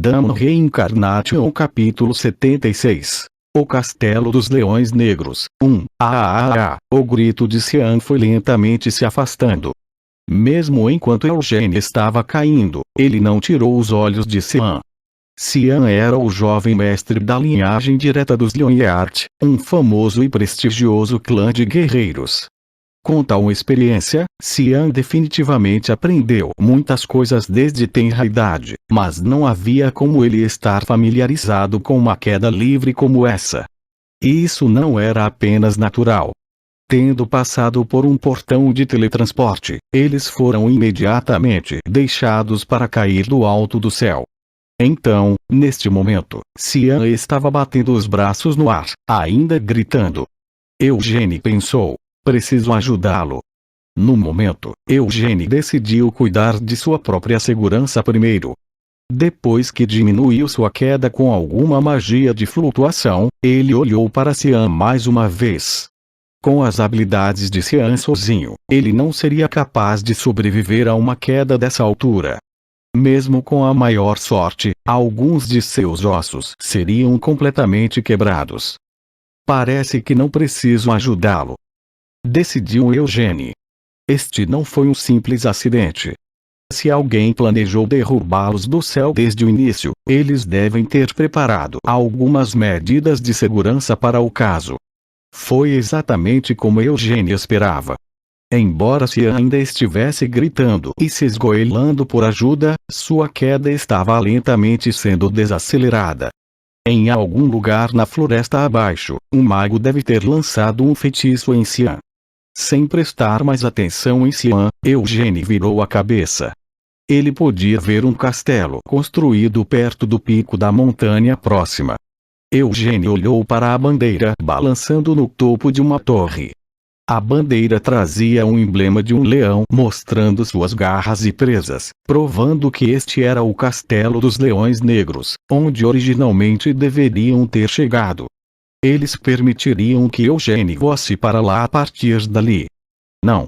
Gundam Reincarnation capítulo 76. O Castelo dos Leões Negros. O grito de Xian foi lentamente se afastando. Mesmo enquanto Eugênio estava caindo, ele não tirou os olhos de Xian. Xian era o jovem mestre da linhagem direta dos Lionheart, um famoso e prestigioso clã de guerreiros. Com tal experiência, Xian definitivamente aprendeu muitas coisas desde tenra idade, mas não havia como ele estar familiarizado com uma queda livre como essa. E isso não era apenas natural. Tendo passado por um portão de teletransporte, eles foram imediatamente deixados para cair do alto do céu. Então, neste momento, Xian estava batendo os braços no ar, ainda gritando. Eugênio pensou. Preciso ajudá-lo. No momento, Eugênio decidiu cuidar de sua própria segurança primeiro. Depois que diminuiu sua queda com alguma magia de flutuação, ele olhou para Xian mais uma vez. Com as habilidades de Xian sozinho, ele não seria capaz de sobreviver a uma queda dessa altura. Mesmo com a maior sorte, alguns de seus ossos seriam completamente quebrados. Parece que não preciso ajudá-lo, decidiu Eugênio. Este não foi um simples acidente. Se alguém planejou derrubá-los do céu desde o início, eles devem ter preparado algumas medidas de segurança para o caso. Foi exatamente como Eugênio esperava. Embora Xian ainda estivesse gritando e se esgoelando por ajuda, sua queda estava lentamente sendo desacelerada. Em algum lugar na floresta abaixo, um mago deve ter lançado um feitiço em Xian. Sem prestar mais atenção em Xian, Eugênio virou a cabeça. Ele podia ver um castelo construído perto do pico da montanha próxima. Eugênio olhou para a bandeira balançando no topo de uma torre. A bandeira trazia um emblema de um leão mostrando suas garras e presas, provando que este era o Castelo dos Leões Negros, onde originalmente deveriam ter chegado. Eles permitiriam que Eugênio fosse para lá a partir dali. Não.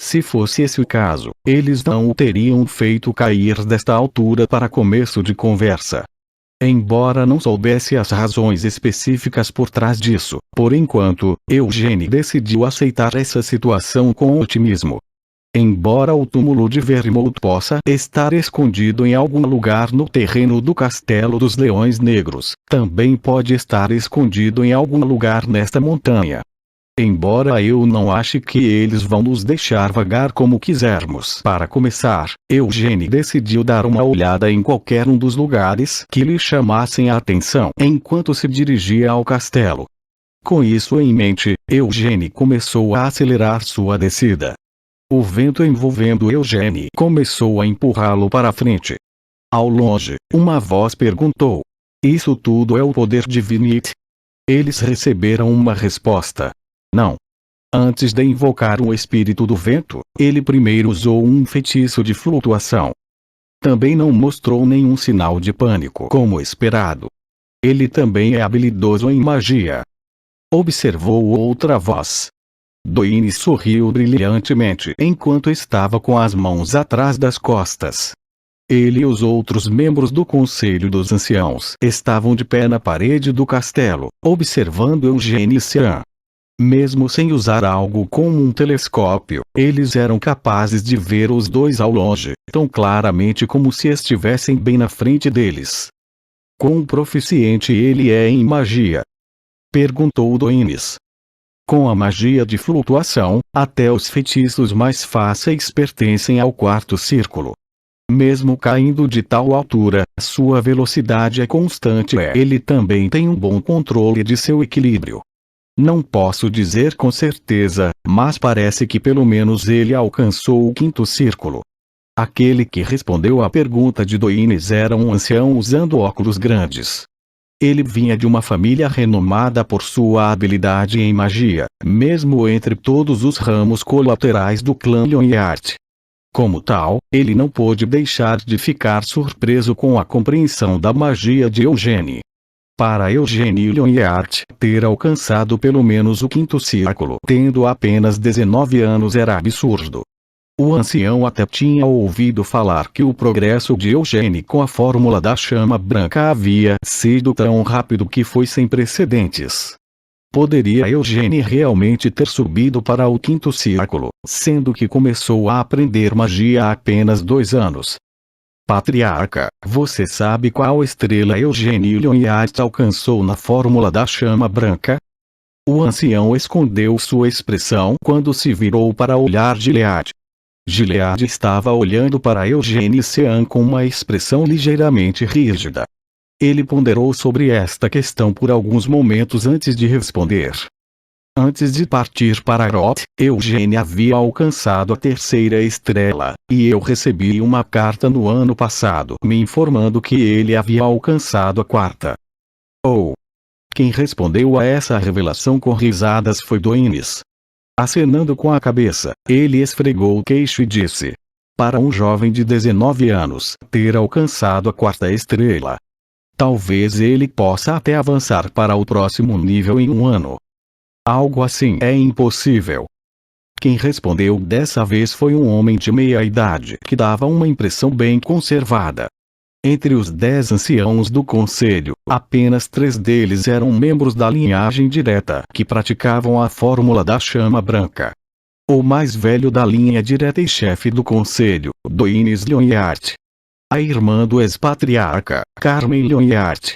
Se fosse esse o caso, eles não o teriam feito cair desta altura para começo de conversa. Embora não soubesse as razões específicas por trás disso, por enquanto, Eugênio decidiu aceitar essa situação com otimismo. Embora o túmulo de Vermouth possa estar escondido em algum lugar no terreno do Castelo dos Leões Negros, também pode estar escondido em algum lugar nesta montanha. Embora eu não ache que eles vão nos deixar vagar como quisermos. Para começar, Eugênio decidiu dar uma olhada em qualquer um dos lugares que lhe chamassem a atenção enquanto se dirigia ao castelo. Com isso em mente, Eugênio começou a acelerar sua descida. O vento envolvendo Eugênio começou a empurrá-lo para frente. Ao longe, uma voz perguntou: "Isso tudo é o poder de Vinit?" Eles receberam uma resposta: "Não." Antes de invocar o espírito do vento, ele primeiro usou um feitiço de flutuação. Também não mostrou nenhum sinal de pânico como esperado. Ele também é habilidoso em magia. Observou outra voz. Doine sorriu brilhantemente enquanto estava com as mãos atrás das costas. Ele e os outros membros do Conselho dos Anciãos estavam de pé na parede do castelo, observando Eugênio e Xian. Mesmo sem usar algo como um telescópio, eles eram capazes de ver os dois ao longe, tão claramente como se estivessem bem na frente deles. "Quão proficiente ele é em magia?" perguntou Doines. "Com a magia de flutuação, até os feitiços mais fáceis pertencem ao quarto círculo. Mesmo caindo de tal altura, sua velocidade é constante e ele também tem um bom controle de seu equilíbrio. Não posso dizer com certeza, mas parece que pelo menos ele alcançou o quinto círculo." Aquele que respondeu à pergunta de Doines era um ancião usando óculos grandes. Ele vinha de uma família renomada por sua habilidade em magia, mesmo entre todos os ramos colaterais do clã Lionheart. Como tal, ele não pôde deixar de ficar surpreso com a compreensão da magia de Eugênio. Para Eugênio Lionheart ter alcançado pelo menos o quinto círculo tendo apenas 19 anos era absurdo. O ancião até tinha ouvido falar que o progresso de Eugênie com a fórmula da chama branca havia sido tão rápido que foi sem precedentes. Poderia Eugênie realmente ter subido para o quinto círculo, sendo que começou a aprender magia há apenas 2 anos. Patriarca, você sabe qual estrela Eugênie Lyonhart alcançou na fórmula da chama branca? O ancião escondeu sua expressão quando se virou para olhar Gilead. Gilead estava olhando para Eugênie Sean com uma expressão ligeiramente rígida. Ele ponderou sobre esta questão por alguns momentos antes de responder. Antes de partir para Roth, Eugênie havia alcançado a 3ª estrela, e eu recebi uma carta no ano passado me informando que ele havia alcançado a 4ª. Oh! Quem respondeu a essa revelação com risadas foi Doines. Acenando com a cabeça, ele esfregou o queixo e disse: para um jovem de 19 anos ter alcançado a 4ª estrela, talvez ele possa até avançar para o próximo nível em 1 ano. Algo assim é impossível. Quem respondeu dessa vez foi um homem de meia idade que dava uma impressão bem conservada. Entre os 10 anciãos do conselho, apenas 3 deles eram membros da linhagem direta que praticavam a fórmula da chama branca. O mais velho da linha direta e chefe do conselho, Doines Lyonhart. A irmã do ex-patriarca, Carmen Lyonhart.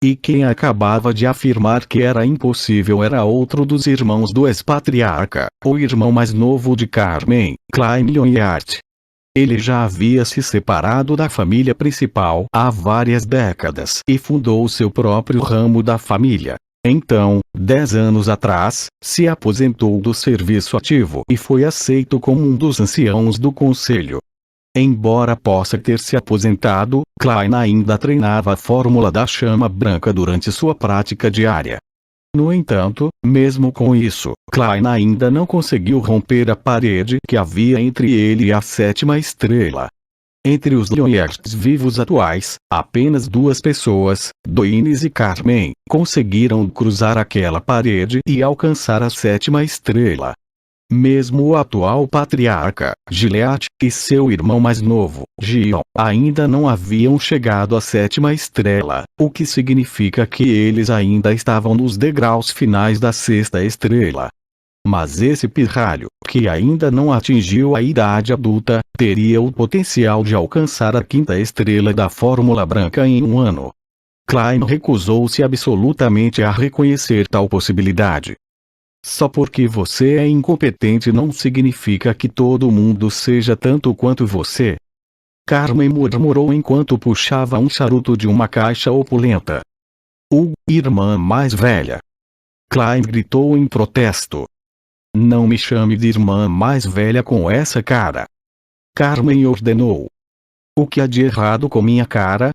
E quem acabava de afirmar que era impossível era outro dos irmãos do ex-patriarca, o irmão mais novo de Carmen, Klein Lyonhart. Ele já havia se separado da família principal há várias décadas e fundou seu próprio ramo da família. Então, 10 anos atrás, se aposentou do serviço ativo e foi aceito como um dos anciãos do conselho. Embora possa ter se aposentado, Klein ainda treinava a fórmula da chama branca durante sua prática diária. No entanto, mesmo com isso, Klein ainda não conseguiu romper a parede que havia entre ele e a 7ª estrela. Entre os Lyonharts vivos atuais, apenas 2 pessoas, Doines e Carmen, conseguiram cruzar aquela parede e alcançar a 7ª estrela. Mesmo o atual patriarca, Gilead, e seu irmão mais novo, Gion, ainda não haviam chegado à 7ª estrela, o que significa que eles ainda estavam nos degraus finais da 6ª estrela. Mas esse pirralho, que ainda não atingiu a idade adulta, teria o potencial de alcançar a 5ª estrela da Fórmula Branca em 1 ano. Klein recusou-se absolutamente a reconhecer tal possibilidade. Só porque você é incompetente não significa que todo mundo seja tanto quanto você. Carmen murmurou enquanto puxava um charuto de uma caixa opulenta. Irmã mais velha. Klein gritou em protesto. Não me chame de irmã mais velha com essa cara. Carmen ordenou. O que há de errado com minha cara?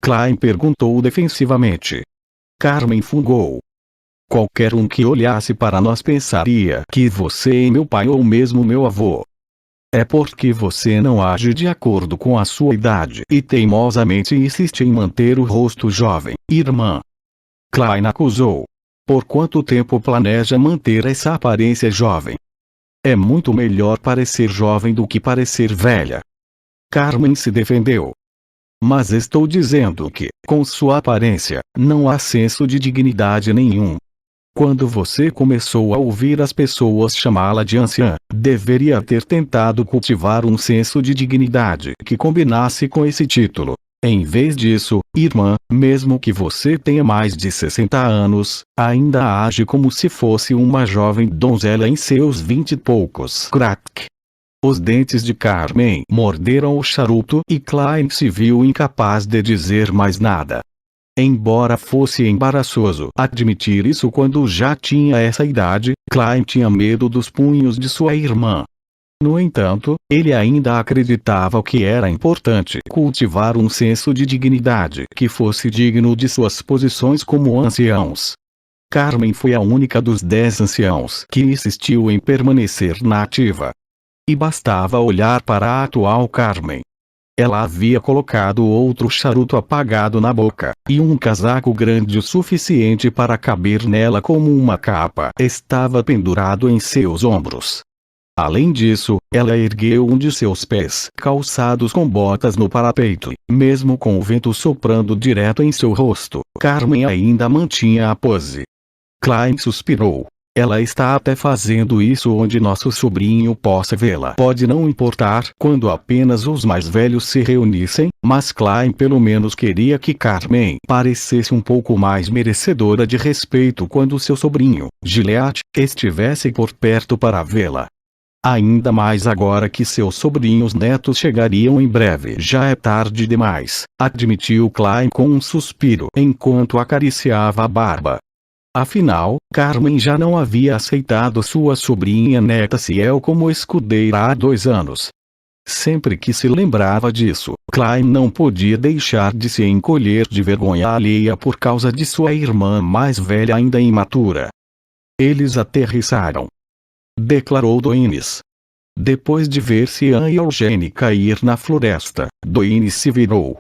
Klein perguntou defensivamente. Carmen fungou. Qualquer um que olhasse para nós pensaria que você é meu pai ou mesmo meu avô. É porque você não age de acordo com a sua idade e teimosamente insiste em manter o rosto jovem, irmã. Klein acusou. Por quanto tempo planeja manter essa aparência jovem? É muito melhor parecer jovem do que parecer velha. Carmen se defendeu. Mas estou dizendo que, com sua aparência, não há senso de dignidade nenhum. Quando você começou a ouvir as pessoas chamá-la de anciã, deveria ter tentado cultivar um senso de dignidade que combinasse com esse título. Em vez disso, irmã, mesmo que você tenha mais de 60 anos, ainda age como se fosse uma jovem donzela em seus 20 e poucos. Crack. Os dentes de Carmen morderam o charuto e Klein se viu incapaz de dizer mais nada. Embora fosse embaraçoso admitir isso quando já tinha essa idade, Klein tinha medo dos punhos de sua irmã. No entanto, ele ainda acreditava que era importante cultivar um senso de dignidade que fosse digno de suas posições como anciãos. Carmen foi a única dos 10 anciãos que insistiu em permanecer na ativa. E bastava olhar para a atual Carmen. Ela havia colocado outro charuto apagado na boca, e um casaco grande o suficiente para caber nela como uma capa estava pendurado em seus ombros. Além disso, ela ergueu um de seus pés calçados com botas no parapeito, e, mesmo com o vento soprando direto em seu rosto, Carmen ainda mantinha a pose. Klein suspirou. Ela está até fazendo isso onde nosso sobrinho possa vê-la. Pode não importar quando apenas os mais velhos se reunissem, mas Klein pelo menos queria que Carmen parecesse um pouco mais merecedora de respeito quando seu sobrinho, Gilead, estivesse por perto para vê-la. Ainda mais agora que seus sobrinhos netos chegariam em breve. Já é tarde demais, admitiu Klein com um suspiro enquanto acariciava a barba. Afinal, Carmen já não havia aceitado sua sobrinha neta Ciel como escudeira há 2 anos. Sempre que se lembrava disso, Klein não podia deixar de se encolher de vergonha alheia por causa de sua irmã mais velha ainda imatura. Eles aterrissaram, declarou Doines. Depois de ver Cian e Eugene cair na floresta, Doines se virou.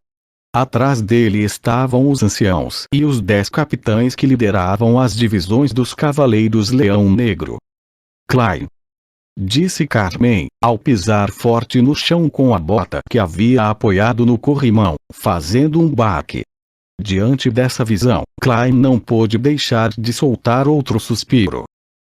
Atrás dele estavam os anciãos e os 10 capitães que lideravam as divisões dos Cavaleiros Leão Negro. Klein, disse Carmen, ao pisar forte no chão com a bota que havia apoiado no corrimão, fazendo um baque. Diante dessa visão, Klein não pôde deixar de soltar outro suspiro.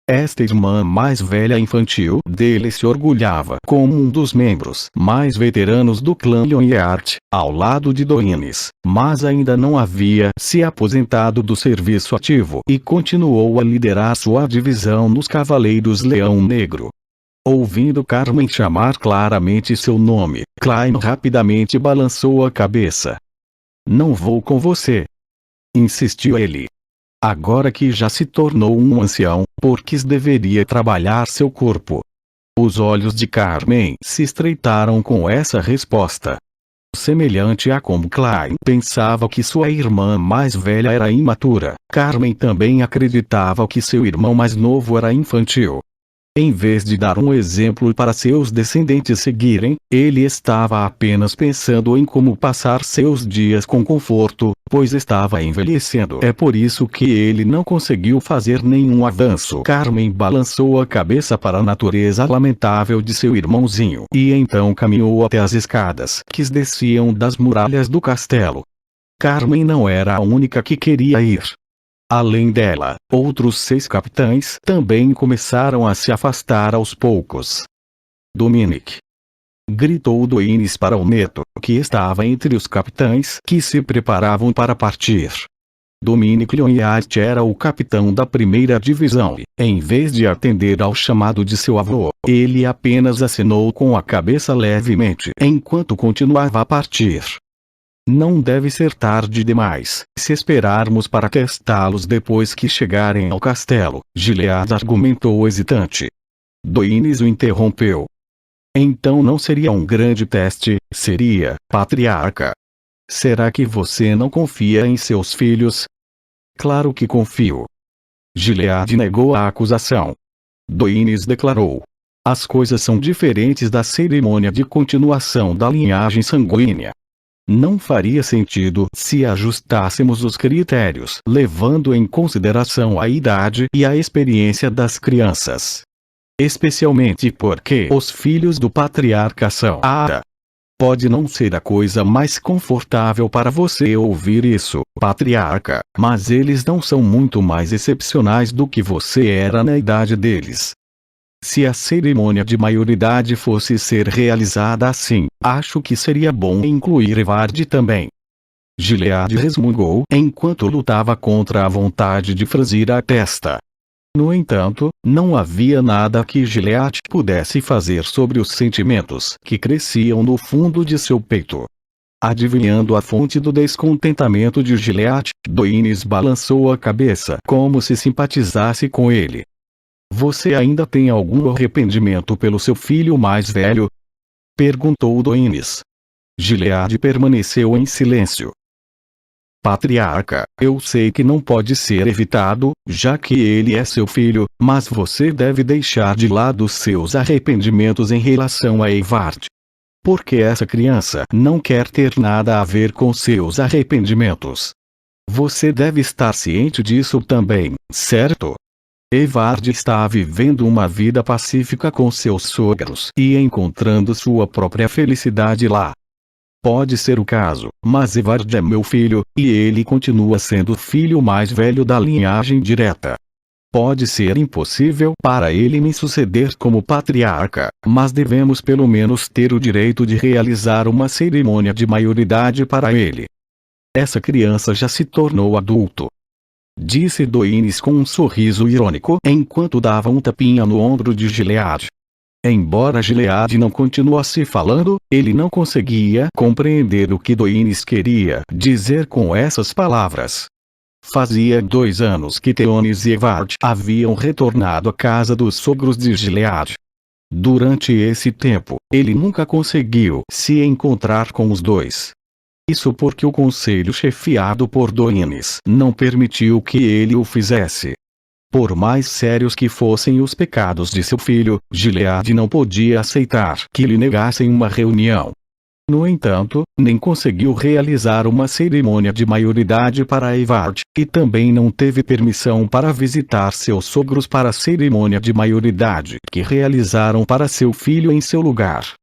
Esta irmã mais velha infantil dele se orgulhava como um dos membros mais veteranos do clã Lyonheart, ao lado de Doines, mas ainda não havia se aposentado do serviço ativo e continuou a liderar sua divisão nos Cavaleiros Leão Negro. Ouvindo Carmen chamar claramente seu nome, Klein rapidamente balançou a cabeça. Não vou com você, insistiu ele. Agora que já se tornou um ancião, Porquis deveria trabalhar seu corpo. Os olhos de Carmen se estreitaram com essa resposta. Semelhante a como Klein pensava que sua irmã mais velha era imatura, Carmen também acreditava que seu irmão mais novo era infantil. Em vez de dar um exemplo para seus descendentes seguirem, ele estava apenas pensando em como passar seus dias com conforto, pois estava envelhecendo. É por isso que ele não conseguiu fazer nenhum avanço. Carmen balançou a cabeça para a natureza lamentável de seu irmãozinho, e então caminhou até as escadas que desciam das muralhas do castelo. Carmen não era a única que queria ir. Além dela, outros 6 capitães também começaram a se afastar aos poucos. Dominic! Gritou Doines para o neto, que estava entre os capitães que se preparavam para partir. Dominic Lyonheart era o capitão da primeira divisão e, em vez de atender ao chamado de seu avô, ele apenas acenou com a cabeça levemente enquanto continuava a partir. Não deve ser tarde demais, se esperarmos para testá-los depois que chegarem ao castelo, Gilead argumentou hesitante. Doines o interrompeu. Então não seria um grande teste, seria, patriarca? Será que você não confia em seus filhos? Claro que confio. Gilead negou a acusação. Doines declarou. As coisas são diferentes da cerimônia de continuação da linhagem sanguínea. Não faria sentido se ajustássemos os critérios levando em consideração a idade e a experiência das crianças. Especialmente porque os filhos do patriarca são Pode não ser a coisa mais confortável para você ouvir isso, patriarca, mas eles não são muito mais excepcionais do que você era na idade deles. Se a cerimônia de maioridade fosse ser realizada assim, acho que seria bom incluir Evard também. Gilead resmungou enquanto lutava contra a vontade de franzir a testa. No entanto, não havia nada que Gilead pudesse fazer sobre os sentimentos que cresciam no fundo de seu peito. Adivinhando a fonte do descontentamento de Gilead, Doines balançou a cabeça como se simpatizasse com ele. Você ainda tem algum arrependimento pelo seu filho mais velho? Perguntou Doines. Gilead permaneceu em silêncio. Patriarca, eu sei que não pode ser evitado, já que ele é seu filho, mas você deve deixar de lado seus arrependimentos em relação a Evard. Porque essa criança não quer ter nada a ver com seus arrependimentos. Você deve estar ciente disso também, certo? Evard está vivendo uma vida pacífica com seus sogros e encontrando sua própria felicidade lá. Pode ser o caso, mas Evard é meu filho, e ele continua sendo o filho mais velho da linhagem direta. Pode ser impossível para ele me suceder como patriarca, mas devemos pelo menos ter o direito de realizar uma cerimônia de maioridade para ele. Essa criança já se tornou adulto, disse Doines com um sorriso irônico enquanto dava um tapinha no ombro de Gilead. Embora Gilead não continuasse falando, ele não conseguia compreender o que Doines queria dizer com essas palavras. Fazia 2 anos que Theonis e Evard haviam retornado à casa dos sogros de Gilead. Durante esse tempo, ele nunca conseguiu se encontrar com os dois. Isso porque o conselho chefiado por Doines não permitiu que ele o fizesse. Por mais sérios que fossem os pecados de seu filho, Gilead não podia aceitar que lhe negassem uma reunião. No entanto, nem conseguiu realizar uma cerimônia de maioridade para Evard, e também não teve permissão para visitar seus sogros para a cerimônia de maioridade que realizaram para seu filho em seu lugar.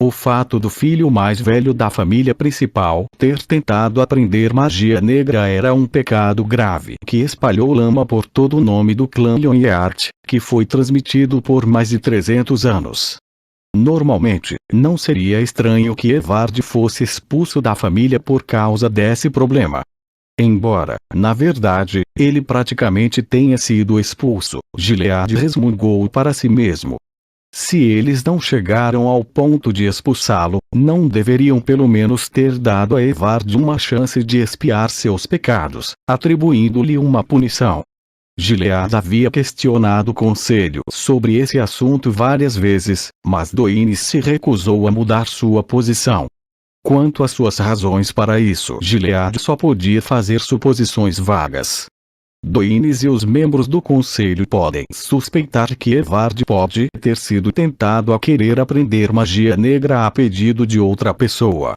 O fato do filho mais velho da família principal ter tentado aprender magia negra era um pecado grave que espalhou lama por todo o nome do clã Lyonheart, que foi transmitido por mais de 300 anos. Normalmente, não seria estranho que Evard fosse expulso da família por causa desse problema. Embora, na verdade, ele praticamente tenha sido expulso, Gilead resmungou para si mesmo. Se eles não chegaram ao ponto de expulsá-lo, não deveriam pelo menos ter dado a Evard uma chance de expiar seus pecados, atribuindo-lhe uma punição. Gilead havia questionado o conselho sobre esse assunto várias vezes, mas Doines se recusou a mudar sua posição. Quanto às suas razões para isso, Gilead só podia fazer suposições vagas. Doines e os membros do conselho podem suspeitar que Evard pode ter sido tentado a querer aprender magia negra a pedido de outra pessoa.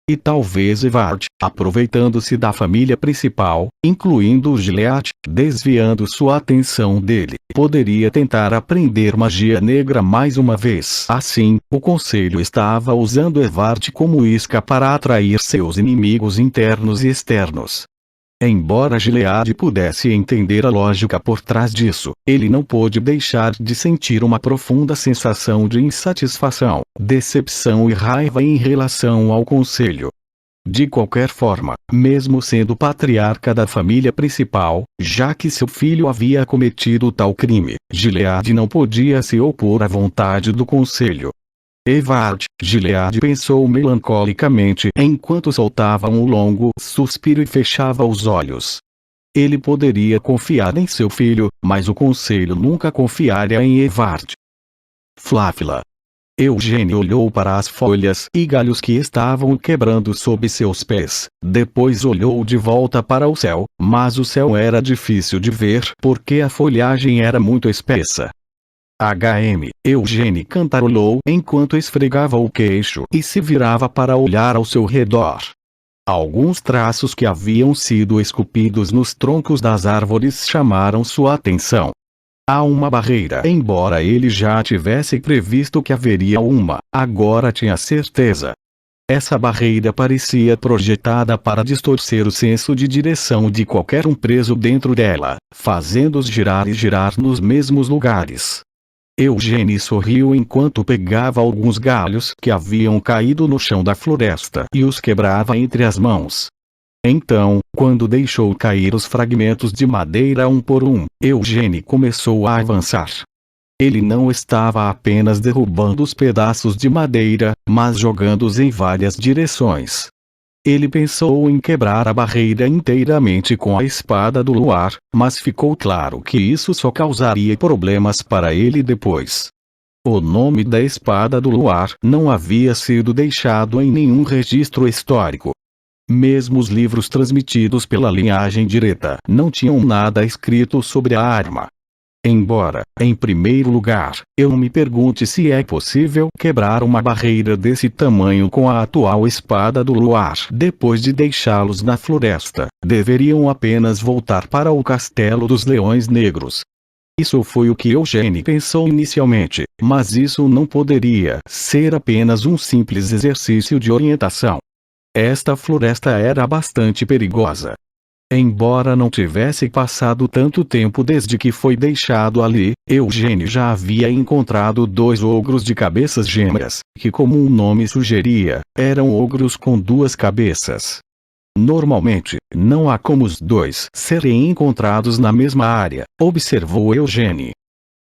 E talvez Evard, aproveitando-se da família principal, incluindo Gilead, desviando sua atenção dele, poderia tentar aprender magia negra mais uma vez. Assim, o conselho estava usando Evard como isca para atrair seus inimigos internos e externos. Embora Gilead pudesse entender a lógica por trás disso, ele não pôde deixar de sentir uma profunda sensação de insatisfação, decepção e raiva em relação ao conselho. De qualquer forma, mesmo sendo patriarca da família principal, já que seu filho havia cometido tal crime, Gilead não podia se opor à vontade do conselho. Evard, Gilead pensou melancolicamente enquanto soltava um longo suspiro e fechava os olhos. Ele poderia confiar em seu filho, mas o conselho nunca confiaria em Evard. Flávila. Eugênio olhou para as folhas e galhos que estavam quebrando sob seus pés, depois olhou de volta para o céu, mas o céu era difícil de ver porque a folhagem era muito espessa. Eugênio cantarolou enquanto esfregava o queixo e se virava para olhar ao seu redor. Alguns traços que haviam sido esculpidos nos troncos das árvores chamaram sua atenção. Há uma barreira. Embora ele já tivesse previsto que haveria uma, agora tinha certeza. Essa barreira parecia projetada para distorcer o senso de direção de qualquer um preso dentro dela, fazendo-os girar e girar nos mesmos lugares. Eugênio sorriu enquanto pegava alguns galhos que haviam caído no chão da floresta e os quebrava entre as mãos. Então, quando deixou cair os fragmentos de madeira um por um, Eugênio começou a avançar. Ele não estava apenas derrubando os pedaços de madeira, mas jogando-os em várias direções. Ele pensou em quebrar a barreira inteiramente com a espada do luar, mas ficou claro que isso só causaria problemas para ele depois. O nome da espada do luar não havia sido deixado em nenhum registro histórico. Mesmo os livros transmitidos pela linhagem direta não tinham nada escrito sobre a arma. Embora, em primeiro lugar, eu me pergunte se é possível quebrar uma barreira desse tamanho com a atual espada do luar. Depois de deixá-los na floresta, deveriam apenas voltar para o Castelo dos Leões Negros. Isso foi o que Eugênie pensou inicialmente, mas isso não poderia ser apenas um simples exercício de orientação. Esta floresta era bastante perigosa. Embora não tivesse passado tanto tempo desde que foi deixado ali, Eugênie já havia encontrado 2 ogros de cabeças gêmeas, que, como o nome sugeria, eram ogros com 2 cabeças. Normalmente, não há como os 2 serem encontrados na mesma área, observou Eugênie.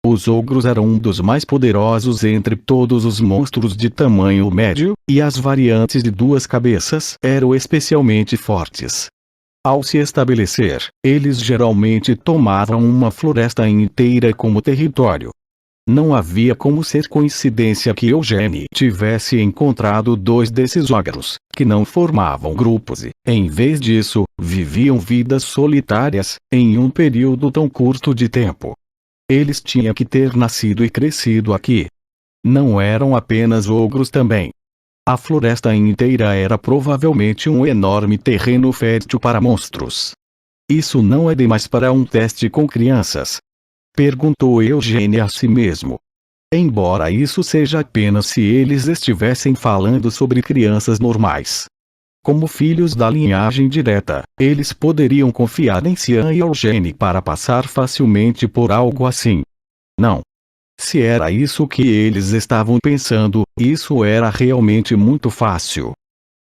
Os ogros eram um dos mais poderosos entre todos os monstros de tamanho médio, e as variantes de 2 cabeças eram especialmente fortes. Ao se estabelecer, eles geralmente tomavam uma floresta inteira como território. Não havia como ser coincidência que Eugênie tivesse encontrado 2 desses ogros, que não formavam grupos e, em vez disso, viviam vidas solitárias, em um período tão curto de tempo. Eles tinham que ter nascido e crescido aqui. Não eram apenas ogros também. A floresta inteira era provavelmente um enorme terreno fértil para monstros. Isso não é demais para um teste com crianças? Perguntou Eugênie a si mesmo. Embora isso seja apenas se eles estivessem falando sobre crianças normais. Como filhos da linhagem direta, eles poderiam confiar em Cian e Eugênie para passar facilmente por algo assim. Não. Se era isso que eles estavam pensando, isso era realmente muito fácil.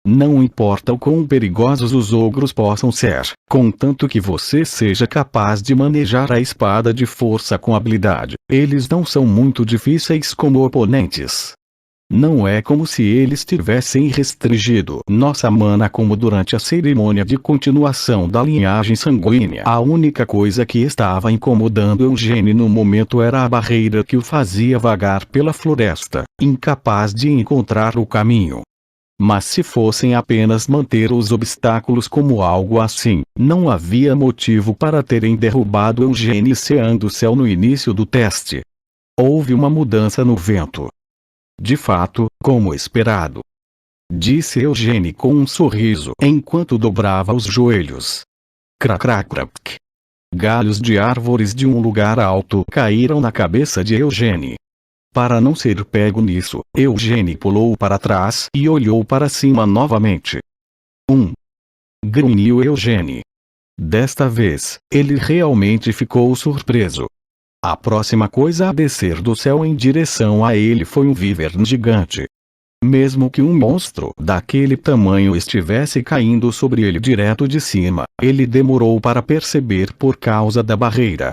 Não importa o quão perigosos os ogros possam ser, contanto que você seja capaz de manejar a espada de força com habilidade, eles não são muito difíceis como oponentes. Não é como se eles tivessem restringido nossa mana como durante a cerimônia de continuação da linhagem sanguínea. A única coisa que estava incomodando Eugênie no momento era a barreira que o fazia vagar pela floresta, incapaz de encontrar o caminho. Mas se fossem apenas manter os obstáculos como algo assim, não havia motivo para terem derrubado Eugênie Cian do céu no início do teste. Houve uma mudança no vento. De fato, como esperado. Disse Eugênie com um sorriso enquanto dobrava os joelhos. Crac-crac-crac. Galhos de árvores de um lugar alto caíram na cabeça de Eugênie. Para não ser pego nisso, Eugênie pulou para trás e olhou para cima novamente. Grunhiu Eugênie. Desta vez, ele realmente ficou surpreso. A próxima coisa a descer do céu em direção a ele foi um wyvern gigante. Mesmo que um monstro daquele tamanho estivesse caindo sobre ele direto de cima, ele demorou para perceber por causa da barreira.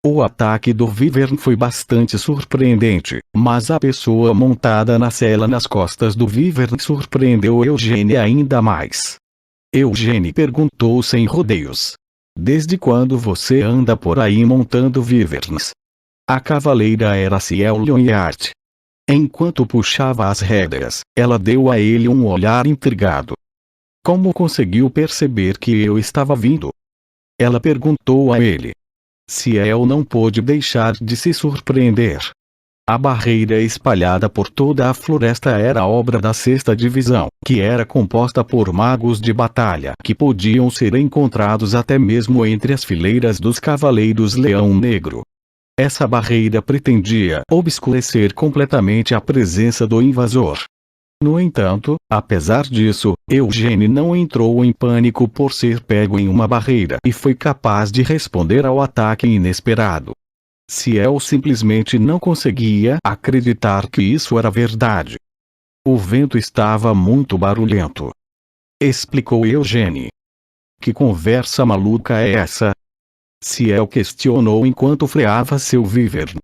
O ataque do wyvern foi bastante surpreendente, mas a pessoa montada na sela nas costas do wyvern surpreendeu Eugênie ainda mais. Eugênie perguntou sem rodeios. Desde quando você anda por aí montando wyverns? A cavaleira era Ciel Lyonheart. Enquanto puxava as rédeas, ela deu a ele um olhar intrigado. Como conseguiu perceber que eu estava vindo? Ela perguntou a ele. Ciel não pôde deixar de se surpreender. A barreira espalhada por toda a floresta era obra da 6ª Divisão, que era composta por magos de batalha que podiam ser encontrados até mesmo entre as fileiras dos Cavaleiros Leão Negro. Essa barreira pretendia obscurecer completamente a presença do invasor. No entanto, apesar disso, Eugênie não entrou em pânico por ser pego em uma barreira e foi capaz de responder ao ataque inesperado. Ciel simplesmente não conseguia acreditar que isso era verdade. O vento estava muito barulhento. Explicou Eugênie. Que conversa maluca é essa? Ciel questionou enquanto freava seu wyvern.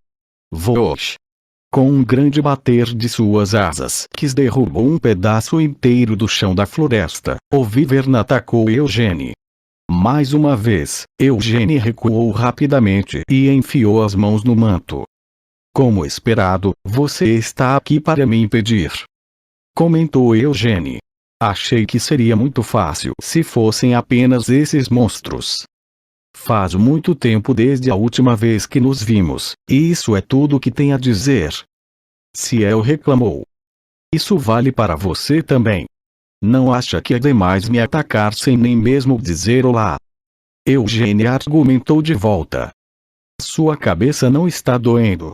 Vosh. Com um grande bater de suas asas, que derrubou um pedaço inteiro do chão da floresta, o wyvern atacou Eugênie. Mais uma vez, Eugênie recuou rapidamente e enfiou as mãos no manto. Como esperado, você está aqui para me impedir. Comentou Eugênie. Achei que seria muito fácil se fossem apenas esses monstros. Faz muito tempo desde a última vez que nos vimos, e isso é tudo o que tem a dizer. Ciel reclamou. Isso vale para você também. Não acha que é demais me atacar sem nem mesmo dizer olá? Eugênie argumentou de volta. Sua cabeça não está doendo?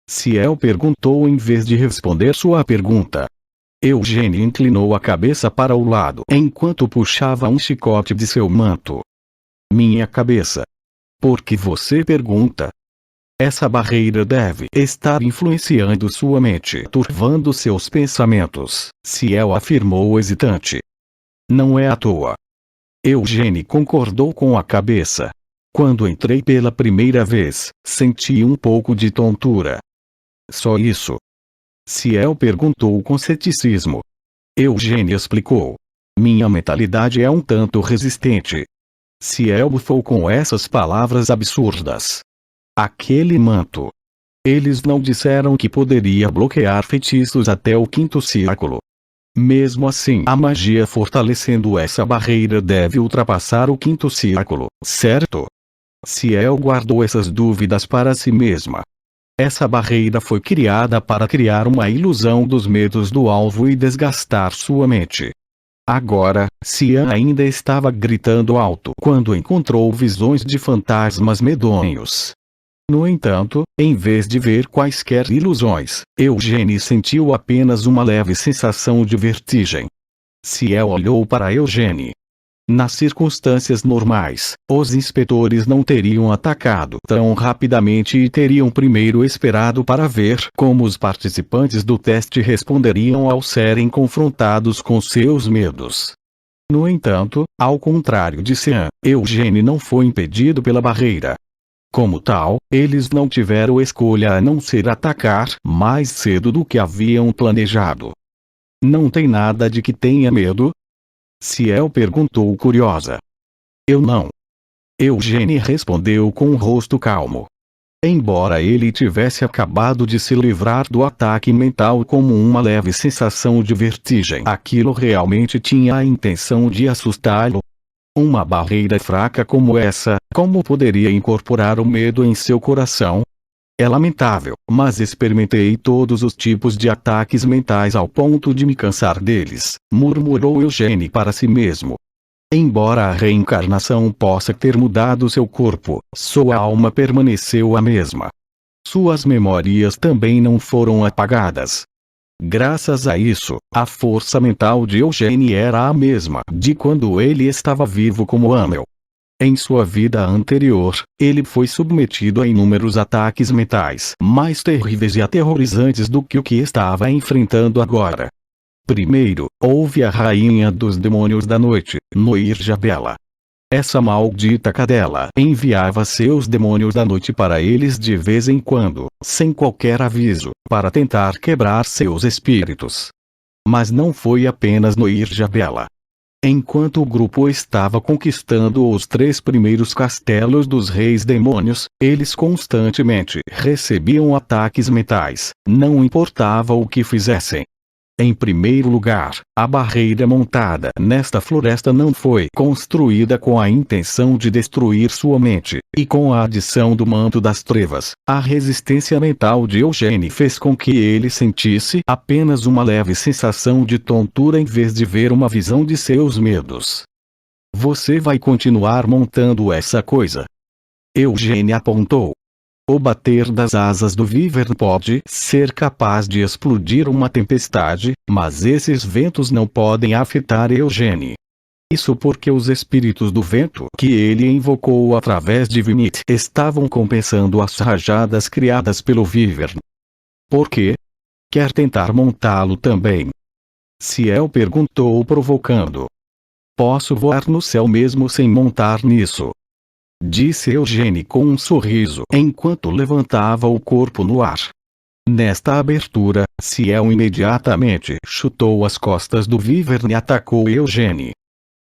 Ciel perguntou em vez de responder sua pergunta. Eugênie inclinou a cabeça para o lado enquanto puxava um chicote de seu manto. Minha cabeça. Por que você pergunta? Essa barreira deve estar influenciando sua mente, turvando seus pensamentos, Ciel afirmou hesitante. Não é à toa. Eugênie concordou com a cabeça. Quando entrei pela primeira vez, senti um pouco de tontura. Só isso? Ciel perguntou com ceticismo. Eugênie explicou. Minha mentalidade é um tanto resistente. Ciel bufou com essas palavras absurdas. Aquele manto. Eles não disseram que poderia bloquear feitiços até o 5º círculo. Mesmo assim, a magia fortalecendo essa barreira deve ultrapassar o 5º círculo, certo? Ciel guardou essas dúvidas para si mesma. Essa barreira foi criada para criar uma ilusão dos medos do alvo e desgastar sua mente. Agora, Cian ainda estava gritando alto quando encontrou visões de fantasmas medonhos. No entanto, em vez de ver quaisquer ilusões, Eugênie sentiu apenas uma leve sensação de vertigem. Ciel olhou para Eugênie. Nas circunstâncias normais, os inspetores não teriam atacado tão rapidamente e teriam primeiro esperado para ver como os participantes do teste responderiam ao serem confrontados com seus medos. No entanto, ao contrário de Cian, Eugênie não foi impedido pela barreira. Como tal, eles não tiveram escolha a não ser atacar mais cedo do que haviam planejado. Não tem nada de que tenha medo? Ciel perguntou curiosa. Eu não. Eugênie respondeu com um rosto calmo. Embora ele tivesse acabado de se livrar do ataque mental como uma leve sensação de vertigem, aquilo realmente tinha a intenção de assustá-lo. Uma barreira fraca como essa, como poderia incorporar o medo em seu coração? É lamentável, mas experimentei todos os tipos de ataques mentais ao ponto de me cansar deles, murmurou Eugênie para si mesmo. Embora a reencarnação possa ter mudado seu corpo, sua alma permaneceu a mesma. Suas memórias também não foram apagadas. Graças a isso, a força mental de Eugênie era a mesma de quando ele estava vivo como Amel. Em sua vida anterior, ele foi submetido a inúmeros ataques mentais mais terríveis e aterrorizantes do que o que estava enfrentando agora. Primeiro, houve a rainha dos demônios da noite, Noir Jabela. Essa maldita cadela enviava seus demônios da noite para eles de vez em quando, sem qualquer aviso, para tentar quebrar seus espíritos. Mas não foi apenas Noir Jabela. Enquanto o grupo estava conquistando os 3 primeiros castelos dos reis demônios, eles constantemente recebiam ataques mentais, não importava o que fizessem. Em primeiro lugar, a barreira montada nesta floresta não foi construída com a intenção de destruir sua mente, e com a adição do manto das trevas, a resistência mental de Eugênie fez com que ele sentisse apenas uma leve sensação de tontura em vez de ver uma visão de seus medos. Você vai continuar montando essa coisa? Eugênie apontou. O bater das asas do Wyvern pode ser capaz de explodir uma tempestade, mas esses ventos não podem afetar Eugênie. Isso porque os espíritos do vento que ele invocou através de Vinit estavam compensando as rajadas criadas pelo Wyvern. Por quê? Quer tentar montá-lo também? Ciel perguntou provocando. Posso voar no céu mesmo sem montar nisso? Disse Eugênie com um sorriso enquanto levantava o corpo no ar. Nesta abertura, Ciel imediatamente chutou as costas do Wyvern e atacou Eugênie.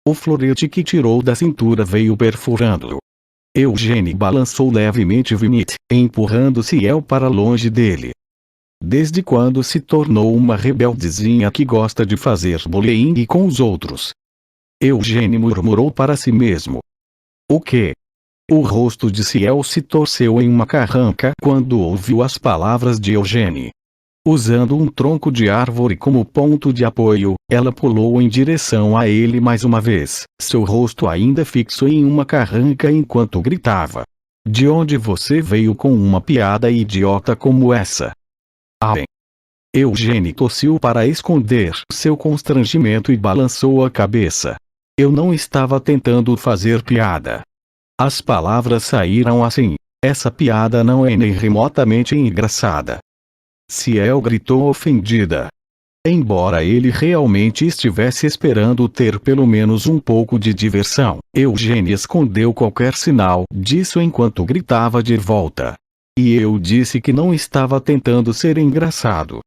O florete que tirou da cintura veio perfurando-o. Eugênie balançou levemente Vinit, empurrando Ciel para longe dele. Desde quando se tornou uma rebeldezinha que gosta de fazer bullying com os outros? Eugênie murmurou para si mesmo. O quê? O rosto de Ciel se torceu em uma carranca quando ouviu as palavras de Eugênie. Usando um tronco de árvore como ponto de apoio, ela pulou em direção a ele mais uma vez, seu rosto ainda fixo em uma carranca enquanto gritava. De onde você veio com uma piada idiota como essa? Ah, Eugênie tossiu para esconder seu constrangimento e balançou a cabeça. Eu não estava tentando fazer piada. As palavras saíram assim. Essa piada não é nem remotamente engraçada. Ciel gritou ofendida. Embora ele realmente estivesse esperando ter pelo menos um pouco de diversão, Eugênie escondeu qualquer sinal disso enquanto gritava de volta. E eu disse que não estava tentando ser engraçado.